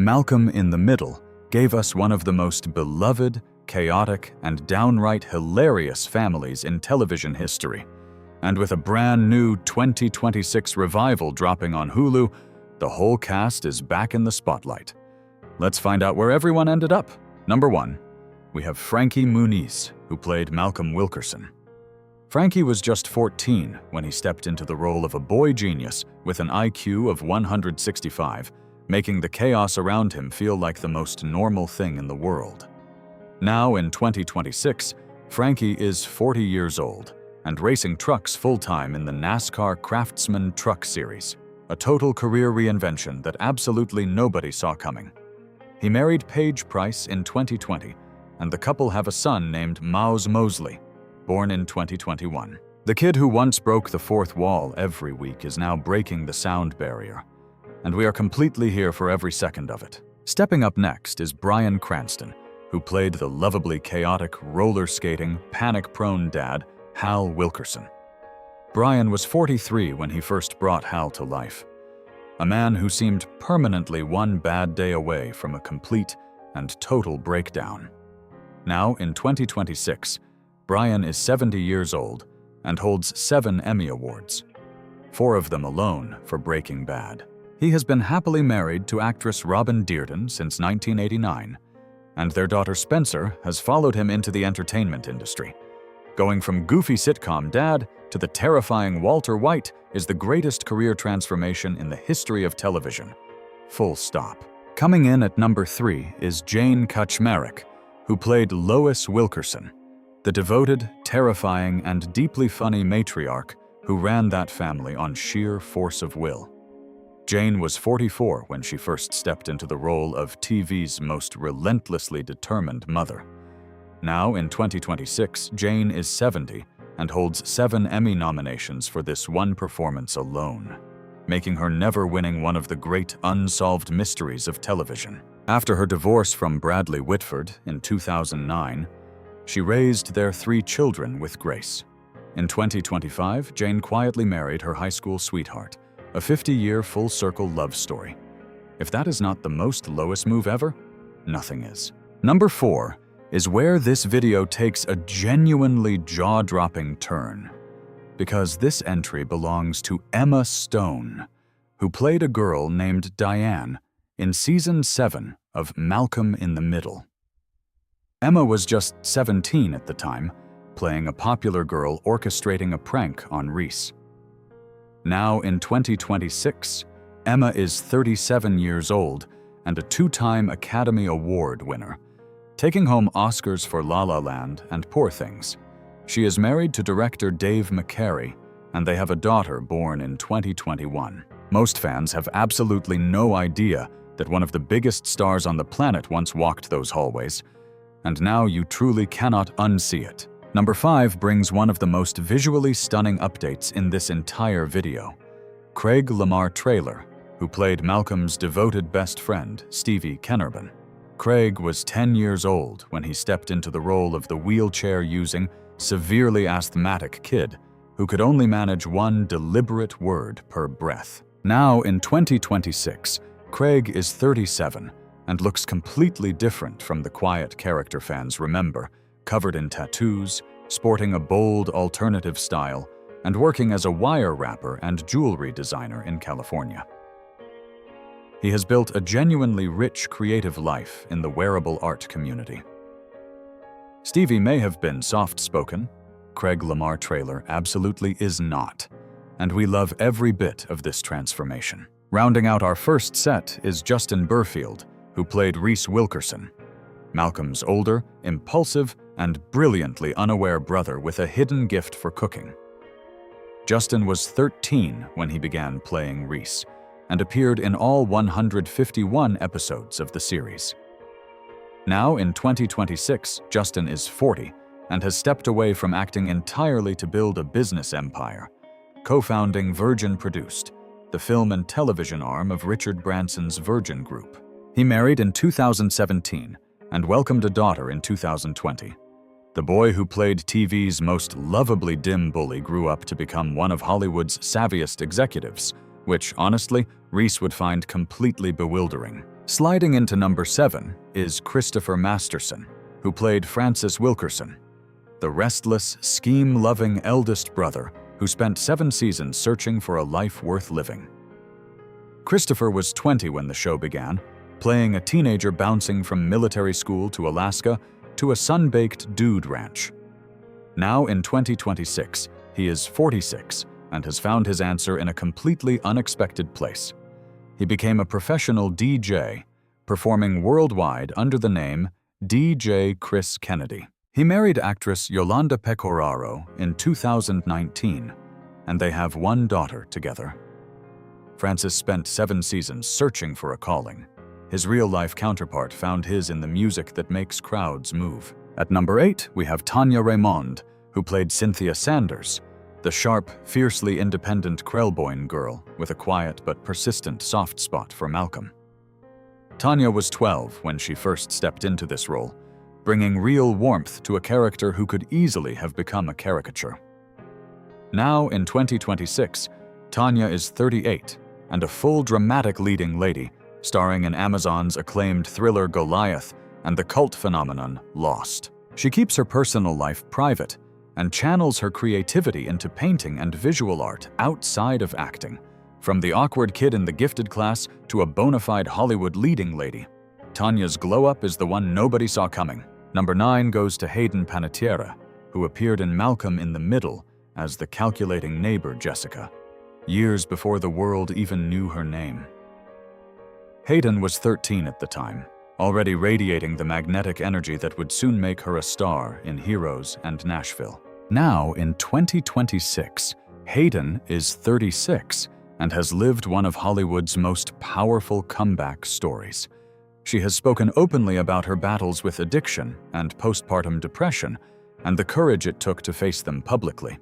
Malcolm in the Middle gave us one of the most beloved, chaotic, and downright hilarious families in television history. And with a brand new 2026 revival dropping on Hulu, the whole cast is back in the spotlight. Let's find out where everyone ended up. Number 1, we have Frankie Muniz, who played Malcolm Wilkerson. Frankie was just 14 when he stepped into the role of a boy genius with an IQ of 165, making the chaos around him feel like the most normal thing in the world. Now in 2026, Frankie is 40 years old and racing trucks full-time in the NASCAR Craftsman Truck Series, a total career reinvention that absolutely nobody saw coming. He married Paige Price in 2020, and the couple have a son named Miles Mosley, born in 2021. The kid who once broke the fourth wall every week is now breaking the sound barrier, and we are completely here for every second of it. Stepping up next is Bryan Cranston, who played the lovably chaotic, roller-skating, panic-prone dad, Hal Wilkerson. Bryan was 43 when he first brought Hal to life, a man who seemed permanently one bad day away from a complete and total breakdown. Now, in 2026, Bryan is 70 years old and holds 7 Emmy Awards, 4 of them alone for Breaking Bad. He has been happily married to actress Robin Dearden since 1989, and their daughter Spencer has followed him into the entertainment industry. Going from goofy sitcom dad to the terrifying Walter White is the greatest career transformation in the history of television. Full stop. Coming in at number 3 is Jane Kaczmarek, who played Lois Wilkerson, the devoted, terrifying, and deeply funny matriarch who ran that family on sheer force of will. Jane was 44 when she first stepped into the role of TV's most relentlessly determined mother. Now, in 2026, Jane is 70 and holds 7 Emmy nominations for this one performance alone, making her never winning one of the great unsolved mysteries of television. After her divorce from Bradley Whitford in 2009, she raised their 3 children with grace. In 2025, Jane quietly married her high school sweetheart, a 50-year full-circle love story. If that is not the most Lois move ever, nothing is. Number 4 is where this video takes a genuinely jaw-dropping turn, because this entry belongs to Emma Stone, who played a girl named Diane in Season 7 of Malcolm in the Middle. Emma was just 17 at the time, playing a popular girl orchestrating a prank on Reese. Now in 2026, Emma is 37 years old and a 2-time Academy Award winner, taking home Oscars for La La Land and Poor Things. She is married to director Dave McCary, and they have a daughter born in 2021. Most fans have absolutely no idea that one of the biggest stars on the planet once walked those hallways, and now you truly cannot unsee it. Number 5 brings one of the most visually stunning updates in this entire video. Craig Lamar Traylor, who played Malcolm's devoted best friend, Stevie Kennerman. Craig was 10 years old when he stepped into the role of the wheelchair-using, severely asthmatic kid who could only manage one deliberate word per breath. Now, in 2026, Craig is 37 and looks completely different from the quiet character fans remember, covered in tattoos, sporting a bold alternative style, and working as a wire wrapper and jewelry designer in California. He has built a genuinely rich creative life in the wearable art community. Stevie may have been soft-spoken. Craig Lamar Traylor absolutely is not, and we love every bit of this transformation. Rounding out our first set is Justin Burfield, who played Reese Wilkerson, Malcolm's older, impulsive, and brilliantly unaware brother with a hidden gift for cooking. Justin was 13 when he began playing Reese, and appeared in all 151 episodes of the series. Now, in 2026, Justin is 40 and has stepped away from acting entirely to build a business empire, co-founding Virgin Produced, the film and television arm of Richard Branson's Virgin Group. He married in 2017 and welcomed a daughter in 2020. The boy who played TV's most lovably dim bully grew up to become one of Hollywood's savviest executives, which, honestly, Reese would find completely bewildering. Sliding into number 7 is Christopher Masterson, who played Francis Wilkerson, the restless, scheme-loving eldest brother who spent 7 seasons searching for a life worth living. Christopher was 20 when the show began, playing a teenager bouncing from military school to Alaska to a sun-baked dude ranch. Now in 2026, he is 46 and has found his answer in a completely unexpected place. He became a professional DJ, performing worldwide under the name DJ Chris Kennedy. He married actress Yolanda Pecoraro in 2019, and they have 1 daughter together. Francis spent 7 seasons searching for a calling. His real-life counterpart found his in the music that makes crowds move. At number 8, we have Tanya Raymond, who played Cynthia Sanders, the sharp, fiercely independent Krellboyne girl with a quiet but persistent soft spot for Malcolm. Tanya was 12 when she first stepped into this role, bringing real warmth to a character who could easily have become a caricature. Now, in 2026, Tanya is 38 and a full dramatic leading lady, starring in Amazon's acclaimed thriller Goliath and the cult phenomenon Lost. She keeps her personal life private and channels her creativity into painting and visual art outside of acting. From the awkward kid in the gifted class to a bona fide Hollywood leading lady, Tanya's glow-up is the one nobody saw coming. Number 9 goes to Hayden Panettiere, who appeared in Malcolm in the Middle as the calculating neighbor Jessica, years before the world even knew her name. Hayden was 13 at the time, already radiating the magnetic energy that would soon make her a star in Heroes and Nashville. Now, in 2026, Hayden is 36 and has lived one of Hollywood's most powerful comeback stories. She has spoken openly about her battles with addiction and postpartum depression and the courage it took to face them publicly.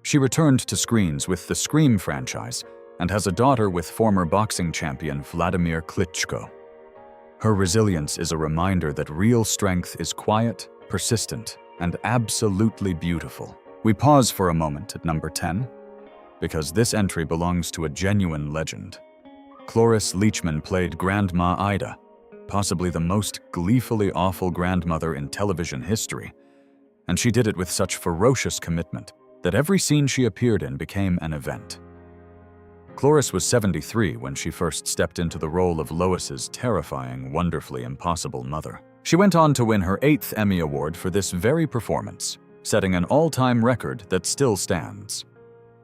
She returned to screens with the Scream franchise and has a daughter with former boxing champion Vladimir Klitschko. Her resilience is a reminder that real strength is quiet, persistent, and absolutely beautiful. We pause for a moment at number 10, because this entry belongs to a genuine legend. Cloris Leachman played Grandma Ida, possibly the most gleefully awful grandmother in television history, and she did it with such ferocious commitment that every scene she appeared in became an event. Cloris was 73 when she first stepped into the role of Lois's terrifying, wonderfully impossible mother. She went on to win her 8th Emmy Award for this very performance, setting an all-time record that still stands.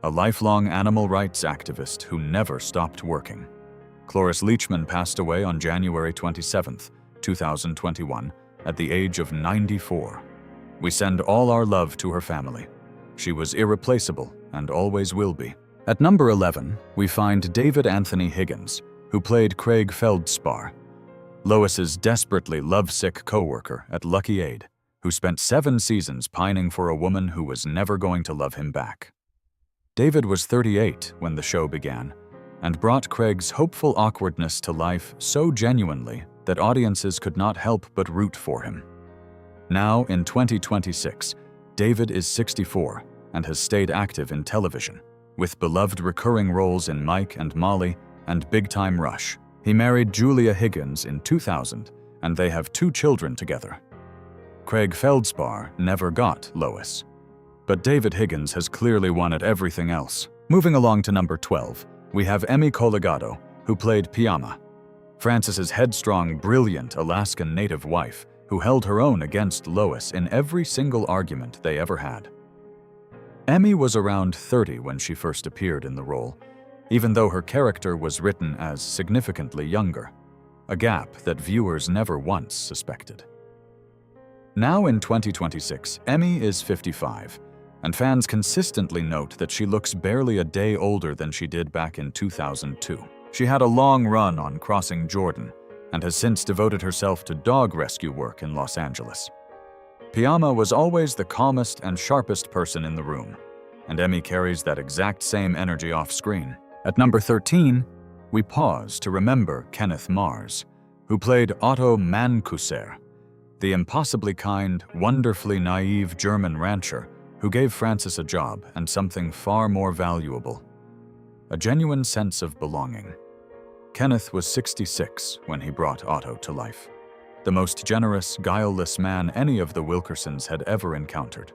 A lifelong animal rights activist who never stopped working. Cloris Leachman passed away on January 27, 2021, at the age of 94. We send all our love to her family. She was irreplaceable and always will be. At number 11, we find David Anthony Higgins, who played Craig Feldspar, Lois's desperately lovesick co-worker at Lucky Aid, who spent 7 seasons pining for a woman who was never going to love him back. David was 38 when the show began, and brought Craig's hopeful awkwardness to life so genuinely that audiences could not help but root for him. Now, in 2026, David is 64 and has stayed active in television, with beloved recurring roles in Mike and Molly and Big Time Rush. He married Julia Higgins in 2000, and they have 2 children together. Craig Feldspar never got Lois, but David Higgins has clearly won at everything else. Moving along to number 12, we have Emmy Collegado, who played Piama, Francis's headstrong, brilliant Alaskan native wife, who held her own against Lois in every single argument they ever had. Emmy was around 30 when she first appeared in the role, even though her character was written as significantly younger, a gap that viewers never once suspected. Now in 2026, Emmy is 55, and fans consistently note that she looks barely a day older than she did back in 2002. She had a long run on Crossing Jordan and has since devoted herself to dog rescue work in Los Angeles. Piama was always the calmest and sharpest person in the room, and Emmy carries that exact same energy off screen. At number 13, we pause to remember Kenneth Mars, who played Otto Mancuser, the impossibly kind, wonderfully naive German rancher who gave Francis a job and something far more valuable: a genuine sense of belonging. Kenneth was 66 when he brought Otto to life. The most generous, guileless man any of the Wilkersons had ever encountered.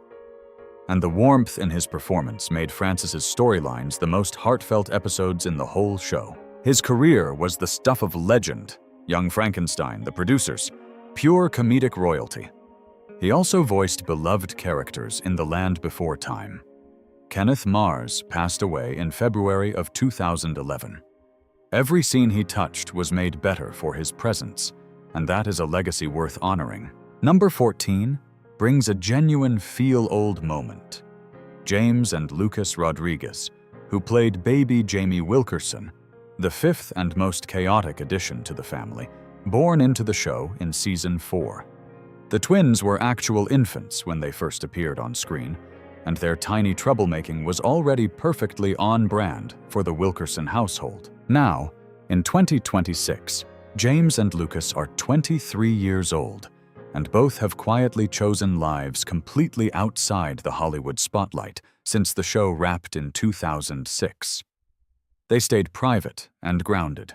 And the warmth in his performance made Francis's storylines the most heartfelt episodes in the whole show. His career was the stuff of legend, Young Frankenstein, the producers, pure comedic royalty. He also voiced beloved characters in The Land Before Time. Kenneth Mars passed away in February of 2011. Every scene he touched was made better for his presence, and that is a legacy worth honoring. Number 14 brings a genuine feel-old moment. James and Lucas Rodriguez, who played baby Jamie Wilkerson, the fifth and most chaotic addition to the family, born into the show in season 4. The twins were actual infants when they first appeared on screen, and their tiny troublemaking was already perfectly on brand for the Wilkerson household. Now, in 2026, James and Lucas are 23 years old, and both have quietly chosen lives completely outside the Hollywood spotlight since the show wrapped in 2006. They stayed private and grounded.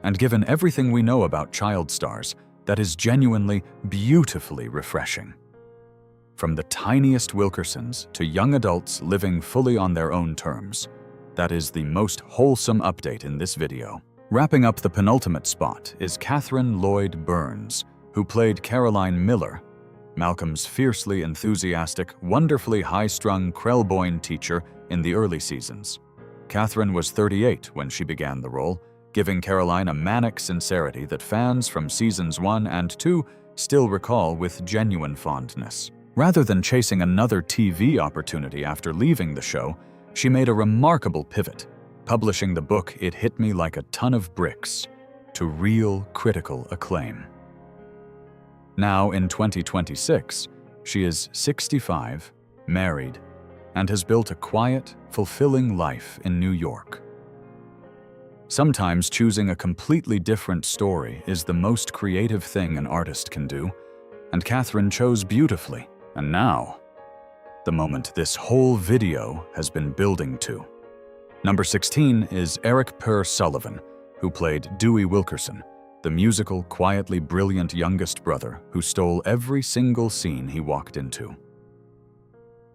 And given everything we know about child stars, that is genuinely, beautifully refreshing. From the tiniest Wilkersons to young adults living fully on their own terms, that is the most wholesome update in this video. Wrapping up the penultimate spot is Catherine Lloyd Burns, who played Caroline Miller, Malcolm's fiercely enthusiastic, wonderfully high-strung Krellboyne teacher in the early seasons. Catherine was 38 when she began the role, giving Caroline a manic sincerity that fans from seasons 1 and 2 still recall with genuine fondness. Rather than chasing another TV opportunity after leaving the show, she made a remarkable pivot, publishing the book It Hit Me Like a Ton of Bricks to real critical acclaim. Now in 2026, she is 65, married, and has built a quiet, fulfilling life in New York. Sometimes choosing a completely different story is the most creative thing an artist can do, and Catherine chose beautifully, and now, the moment this whole video has been building to. Number 16 is Eric Per Sullivan, who played Dewey Wilkerson, the musical, quietly brilliant youngest brother who stole every single scene he walked into.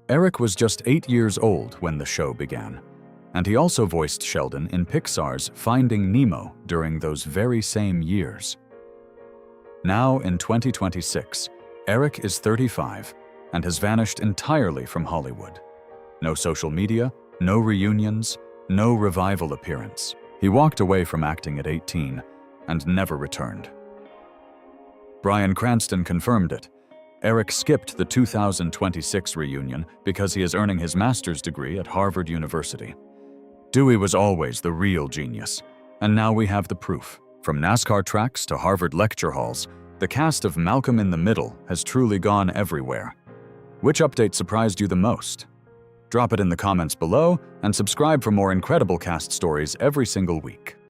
Eric was just 8 years old when the show began, and he also voiced Sheldon in Pixar's Finding Nemo during those very same years. Now in 2026, Eric is 35 and has vanished entirely from Hollywood. No social media, no reunions, no revival appearance. He walked away from acting at 18 and never returned. Bryan Cranston confirmed it. Eric skipped the 2026 reunion because he is earning his master's degree at Harvard University. Dewey was always the real genius, and now we have the proof. From NASCAR tracks to Harvard lecture halls, the cast of Malcolm in the Middle has truly gone everywhere. Which update surprised you the most? Drop it in the comments below and subscribe for more incredible cast stories every single week.